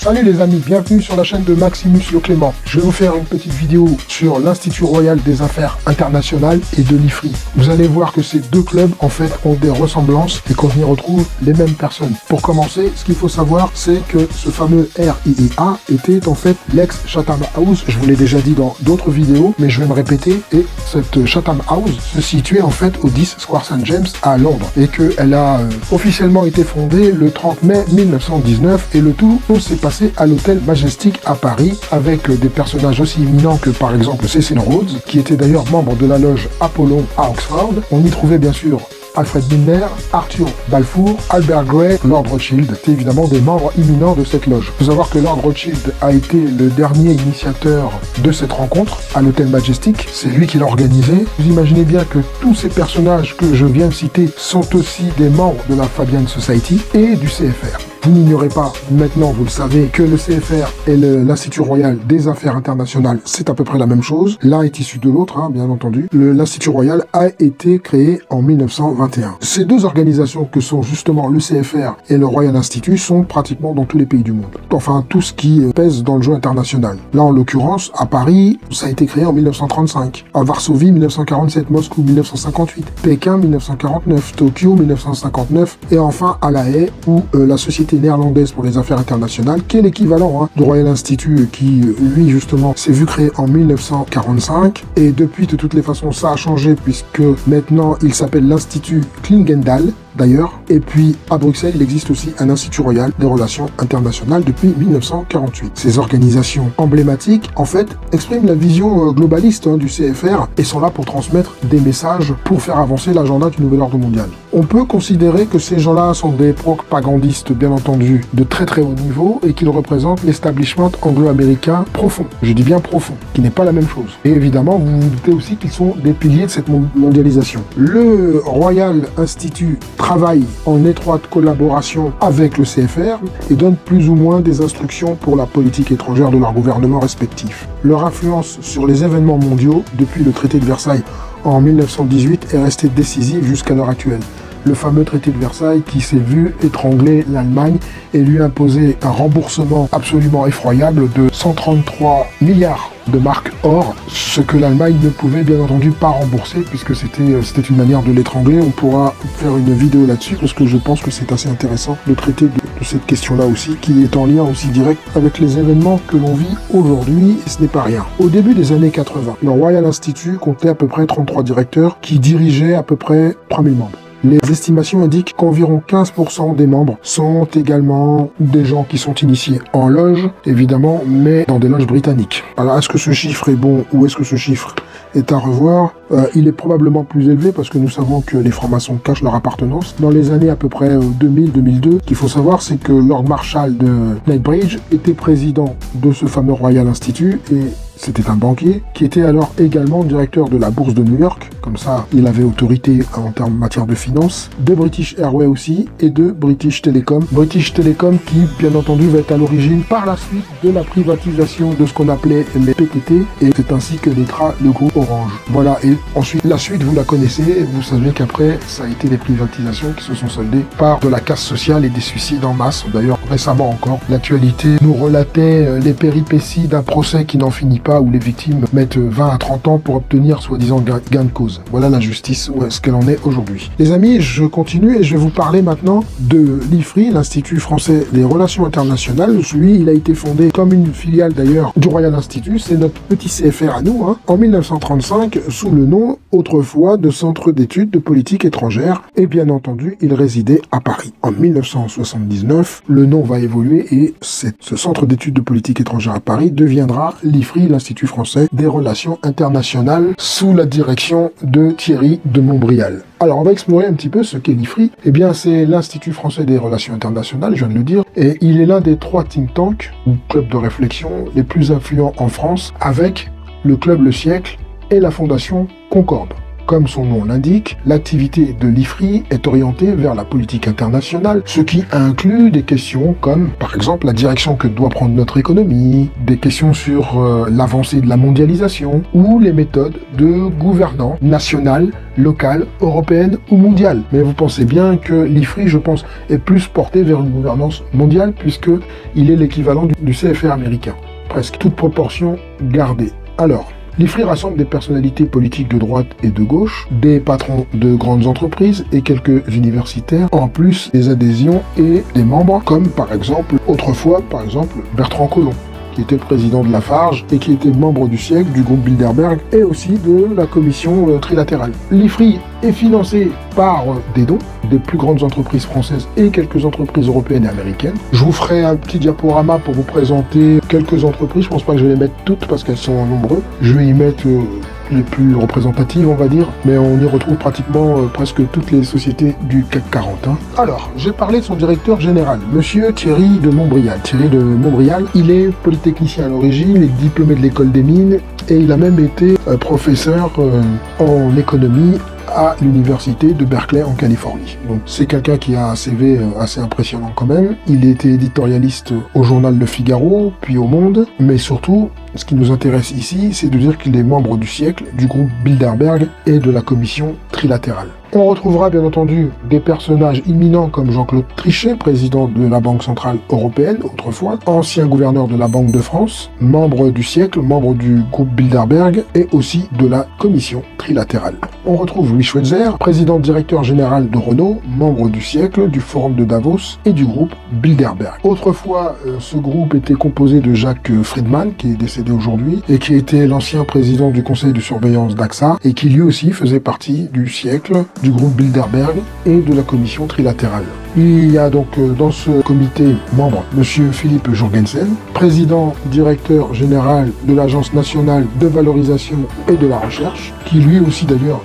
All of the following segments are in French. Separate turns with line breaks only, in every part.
Salut les amis, bienvenue sur la chaîne de Maximus Le Clément. Je vais vous faire une petite vidéo sur l'Institut Royal des Affaires Internationales et de l'IFRI. Vous allez voir que ces deux clubs en fait ont des ressemblances et qu'on y retrouve les mêmes personnes. Pour commencer, ce qu'il faut savoir, c'est que ce fameux RIIA était en fait l'ex-Chatham House. Je vous l'ai déjà dit dans d'autres vidéos, mais je vais me répéter. Et cette Chatham House se situait en fait au 10 Square St James à Londres et qu'elle a officiellement été fondée le 30 mai 1919 et le tout s'est passé à l'hôtel Majestic à Paris avec des personnages aussi éminents que par exemple Cecil Rhodes, qui était d'ailleurs membre de la loge Apollon à Oxford. On y trouvait bien sûr Alfred Milner, Arthur Balfour, Albert Gray, Lord Rothschild, c'est évidemment des membres éminents de cette loge. Il faut savoir que Lord Rothschild a été le dernier initiateur de cette rencontre à l'hôtel Majestic, c'est lui qui l'a organisé. Vous imaginez bien que tous ces personnages que je viens de citer sont aussi des membres de la Fabian Society et du CFR. Vous n'ignorez pas, maintenant vous le savez, que le CFR et l'Institut Royal des Affaires Internationales, c'est à peu près la même chose. L'un est issu de l'autre, hein, bien entendu. L'Institut Royal a été créé en 1921. Ces deux organisations que sont justement le CFR et le Royal Institute sont pratiquement dans tous les pays du monde. Enfin, tout ce qui pèse dans le jeu international. Là, en l'occurrence, à Paris, ça a été créé en 1935. À Varsovie, 1947. Moscou, 1958. Pékin, 1949. Tokyo, 1959. Et enfin, à La Haye, où la Société néerlandaise pour les affaires internationales, qui est l'équivalent du Royal Institute, qui lui justement s'est vu créer en 1945, et depuis de toutes les façons ça a changé puisque maintenant il s'appelle l'Institut Klingendal d'ailleurs, et puis à Bruxelles il existe aussi un Institut Royal des Relations Internationales depuis 1948. Ces organisations emblématiques en fait expriment la vision globaliste du CFR et sont là pour transmettre des messages pour faire avancer l'agenda du nouvel ordre mondial. On peut considérer que ces gens-là sont des propagandistes bien entendu de très très haut niveau et qu'ils représentent l'establishment anglo-américain profond. Je dis bien profond, qui n'est pas la même chose. Et évidemment, vous vous doutez aussi qu'ils sont des piliers de cette mondialisation. Le Royal Institute travaille en étroite collaboration avec le CFR et donne plus ou moins des instructions pour la politique étrangère de leurs gouvernements respectifs. Leur influence sur les événements mondiaux depuis le traité de Versailles en 1918 est restée décisive jusqu'à l'heure actuelle. Le fameux traité de Versailles qui s'est vu étrangler l'Allemagne et lui imposer un remboursement absolument effroyable de 133 milliards de marques or, ce que l'Allemagne ne pouvait bien entendu pas rembourser puisque c'était une manière de l'étrangler. On pourra faire une vidéo là-dessus parce que je pense que c'est assez intéressant de traiter de cette question-là aussi, qui est en lien aussi direct avec les événements que l'on vit aujourd'hui, et ce n'est pas rien. Au début des années 80, le Royal Institute comptait à peu près 33 directeurs qui dirigeaient à peu près 3000 membres. Les estimations indiquent qu'environ 15% des membres sont également des gens qui sont initiés en loge, évidemment, mais dans des loges britanniques. Alors, est-ce que ce chiffre est bon ou est-ce que ce chiffre est à revoir? Il est probablement plus élevé parce que nous savons que les francs-maçons cachent leur appartenance. Dans les années à peu près 2000-2002, qu'il faut savoir, c'est que Lord Marshall de Knightsbridge était président de ce fameux Royal Institute et c'était un banquier qui était alors également directeur de la bourse de New York. Comme ça, il avait autorité en matière de finances, de British Airways aussi et de British Telecom. British Telecom qui, bien entendu, va être à l'origine par la suite de la privatisation de ce qu'on appelait les PTT et c'est ainsi que naîtra le groupe Orange. Voilà, et ensuite, la suite, vous la connaissez, vous savez qu'après, ça a été des privatisations qui se sont soldées par de la casse sociale et des suicides en masse. D'ailleurs, récemment encore, l'actualité nous relatait les péripéties d'un procès qui n'en finit pas où les victimes mettent 20 à 30 ans pour obtenir soi-disant gain de cause. Voilà la justice, où est-ce qu'elle en est aujourd'hui. Les amis, je continue et je vais vous parler maintenant de l'IFRI, l'Institut Français des Relations Internationales. Lui, il a été fondé comme une filiale d'ailleurs du Royal Institute, c'est notre petit CFR à nous, en 1935, sous le nom autrefois de Centre d'études de politique étrangère, et bien entendu, il résidait à Paris. En 1979, le nom va évoluer et ce Centre d'études de politique étrangère à Paris deviendra l'IFRI, l'Institut Français des Relations Internationales, sous la direction de Thierry de Montbrial. Alors, on va explorer un petit peu ce qu'est l'IFRI. Eh bien, c'est l'Institut Français des Relations Internationales, je viens de le dire, et il est l'un des 3 think tanks, ou clubs de réflexion, les plus influents en France, avec le Club Le Siècle et la Fondation Concorde. Comme son nom l'indique, l'activité de l'IFRI est orientée vers la politique internationale, ce qui inclut des questions comme, par exemple, la direction que doit prendre notre économie, des questions sur l'avancée de la mondialisation ou les méthodes de gouvernance nationale, locale, européenne ou mondiale. Mais vous pensez bien que l'IFRI, je pense, est plus porté vers une gouvernance mondiale puisque il est l'équivalent du CFR américain. Presque toute proportion gardée. Alors, l'IFRI rassemble des personnalités politiques de droite et de gauche, des patrons de grandes entreprises et quelques universitaires, en plus des adhésions et des membres, comme autrefois, Bertrand Collomb, qui était président de Lafarge et qui était membre du siècle du groupe Bilderberg et aussi de la commission trilatérale. L'IFRI est financé par des dons des plus grandes entreprises françaises et quelques entreprises européennes et américaines. Je vous ferai un petit diaporama pour vous présenter quelques entreprises. Je pense pas que je vais les mettre toutes parce qu'elles sont nombreuses. Je vais y mettre les plus représentatives, on va dire, mais on y retrouve pratiquement presque toutes les sociétés du CAC 40. Alors, j'ai parlé de son directeur général, monsieur Thierry de Montbrial. Thierry de Montbrial, il est polytechnicien à l'origine, il est diplômé de l'école des mines et il a même été professeur en économie à l'université de Berkeley en Californie. Donc c'est quelqu'un qui a un CV assez impressionnant quand même. Il était éditorialiste au journal Le Figaro, puis au Monde, mais surtout, ce qui nous intéresse ici, c'est de dire qu'il est membre du siècle, du groupe Bilderberg et de la commission trilatérale. On retrouvera bien entendu des personnages imminents comme Jean-Claude Trichet, président de la Banque Centrale Européenne autrefois, ancien gouverneur de la Banque de France, membre du siècle, membre du groupe Bilderberg et aussi de la commission trilatérale. On retrouve Louis Schweitzer, président directeur général de Renault, membre du siècle, du Forum de Davos et du groupe Bilderberg. Autrefois, ce groupe était composé de Jacques Friedman, qui est décédé aujourd'hui, et qui était l'ancien président du conseil de surveillance d'AXA, et qui lui aussi faisait partie du siècle, du groupe Bilderberg et de la commission trilatérale. Il y a donc dans ce comité membre monsieur Philippe Jorgensen, président directeur général de l'Agence nationale de valorisation et de la recherche, qui lui aussi d'ailleurs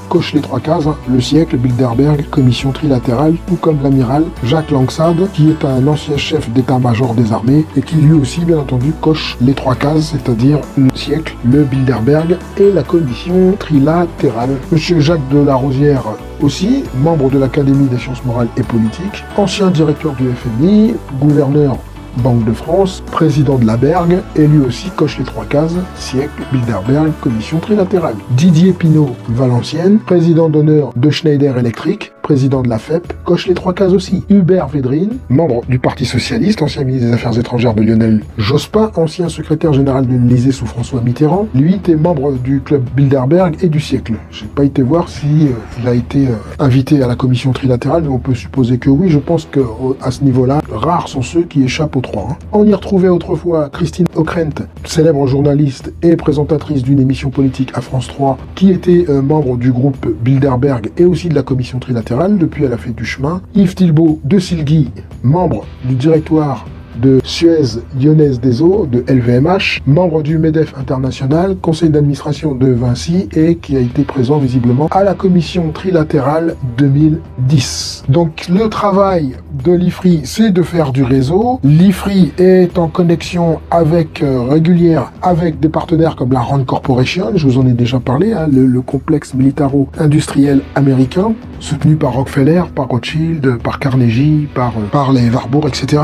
coche les trois cases, le siècle, Bilderberg, commission trilatérale, tout comme l'amiral Jacques Langsade, qui est un ancien chef d'état-major des armées et qui lui aussi bien entendu coche les trois cases, c'est-à-dire le siècle, le Bilderberg et la commission trilatérale. Monsieur Jacques de la Rosière aussi, membre de l'Académie des sciences morales et politiques, ancien directeur du FMI, gouverneur Banque de France, président de la Berg, et lui aussi coche les trois cases, siècle, Bilderberg, commission trilatérale. Didier Pinault, Valenciennes, président d'honneur de Schneider Electric, président de la FEP, coche les trois cases aussi. Hubert Védrine, membre du Parti Socialiste, ancien ministre des Affaires étrangères de Lionel Jospin, ancien secrétaire général de l'Élysée sous François Mitterrand. Lui était membre du club Bilderberg et du siècle. Je n'ai pas été voir si il a été invité à la commission trilatérale, mais on peut supposer que oui. Je pense qu'à ce niveau-là, rares sont ceux qui échappent aux trois. On y retrouvait autrefois Christine Ockrent, célèbre journaliste et présentatrice d'une émission politique à France 3, qui était membre du groupe Bilderberg et aussi de la commission trilatérale. Depuis, elle a fait du chemin. Yves Thilbault de Silguy, membre du directoire de Suez Lyonnaise des Eaux, de LVMH, membre du MEDEF International, conseil d'administration de Vinci et qui a été présent visiblement à la commission trilatérale 2010. Donc le travail de l'IFRI, c'est de faire du réseau. L'IFRI est en connexion régulière avec des partenaires comme la Rand Corporation, je vous en ai déjà parlé, le complexe militaro-industriel américain, soutenu par Rockefeller, par Rothschild, par Carnegie, par les Warburg, etc.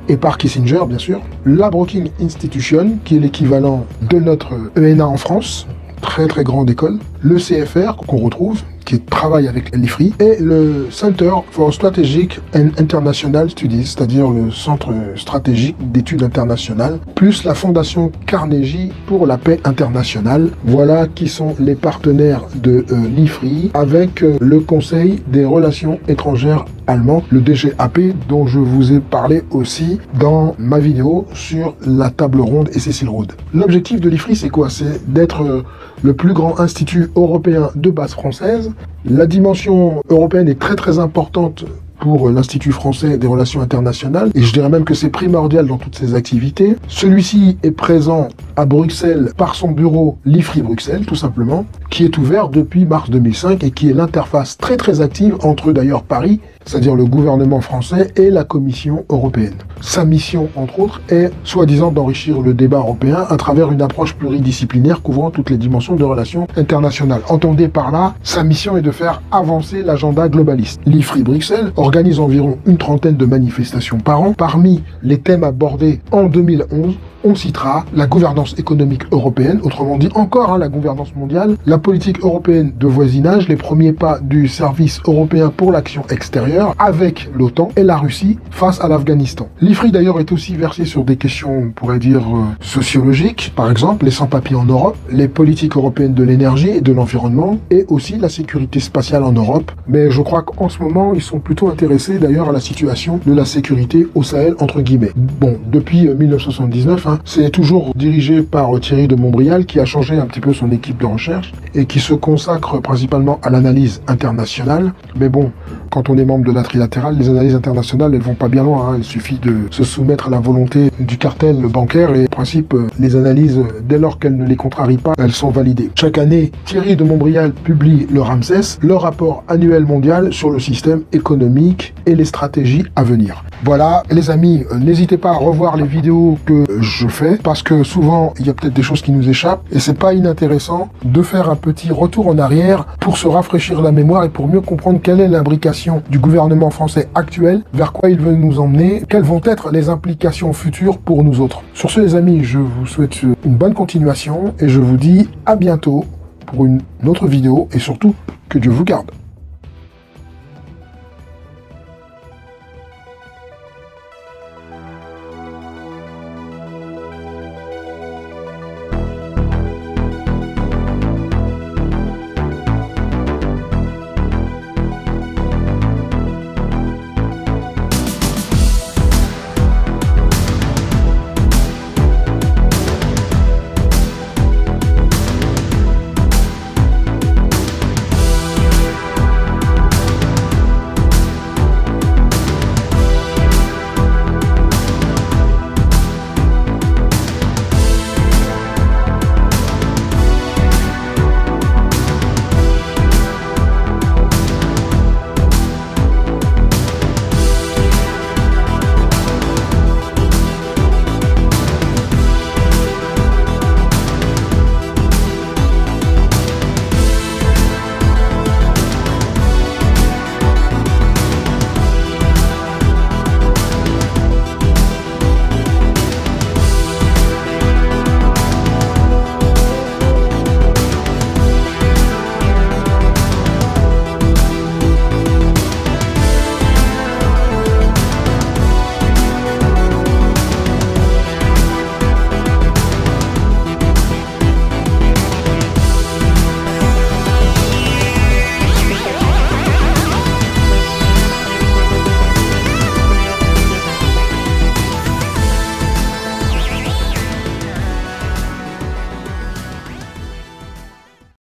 et par Kissinger, bien sûr. La Brookings Institution, qui est l'équivalent de notre ENA en France, très très grande école. Le CFR, qu'on retrouve, qui travaille avec l'IFRI, et le Center for Strategic and International Studies, c'est-à-dire le centre stratégique d'études internationales, plus la fondation Carnegie pour la paix internationale. Voilà qui sont les partenaires de l'IFRI, avec le Conseil des relations étrangères allemand, le DGAP, dont je vous ai parlé aussi dans ma vidéo sur la table ronde et Cécile Rhodes. L'objectif de l'IFRI, c'est quoi? C'est d'être le plus grand institut européen de base française. La dimension européenne est très très importante pour l'Institut français des relations internationales, et je dirais même que c'est primordial dans toutes ses activités. Celui-ci est présent à Bruxelles par son bureau l'IFRI Bruxelles, tout simplement, qui est ouvert depuis mars 2005 et qui est l'interface très très active entre d'ailleurs Paris c'est-à-dire le gouvernement français et la Commission européenne. Sa mission, entre autres, est soi-disant d'enrichir le débat européen à travers une approche pluridisciplinaire couvrant toutes les dimensions de relations internationales. Entendez par là, sa mission est de faire avancer l'agenda globaliste. L'IFRI Bruxelles organise environ une trentaine de manifestations par an. Parmi les thèmes abordés en 2011, on citera la gouvernance économique européenne, autrement dit encore la gouvernance mondiale, la politique européenne de voisinage, les premiers pas du service européen pour l'action extérieure avec l'OTAN et la Russie face à l'Afghanistan. L'IFRI d'ailleurs est aussi versé sur des questions, on pourrait dire, sociologiques, par exemple les sans-papiers en Europe, les politiques européennes de l'énergie et de l'environnement, et aussi la sécurité spatiale en Europe. Mais je crois qu'en ce moment, ils sont plutôt intéressés d'ailleurs à la situation de la sécurité au Sahel, entre guillemets. Bon, depuis 1979, c'est toujours dirigé par Thierry de Montbrial, qui a changé un petit peu son équipe de recherche et qui se consacre principalement à l'analyse internationale. Mais bon, quand on est membre de la trilatérale, les analyses internationales, elles vont pas bien loin. Il suffit de se soumettre à la volonté du cartel bancaire et, en principe, les analyses, dès lors qu'elles ne les contrarient pas, elles sont validées. Chaque année, Thierry de Montbrial publie le RAMSES, le rapport annuel mondial sur le système économique et les stratégies à venir. Voilà, les amis, n'hésitez pas à revoir les vidéos que je fais, parce que souvent, il y a peut-être des choses qui nous échappent, et c'est pas inintéressant de faire un petit retour en arrière pour se rafraîchir la mémoire et pour mieux comprendre quelle est l'imbrication du gouvernement français actuel, vers quoi il veut nous emmener, quelles vont être les implications futures pour nous autres. Sur ce, les amis, je vous souhaite une bonne continuation, et je vous dis à bientôt pour une autre vidéo, et surtout, que Dieu vous garde.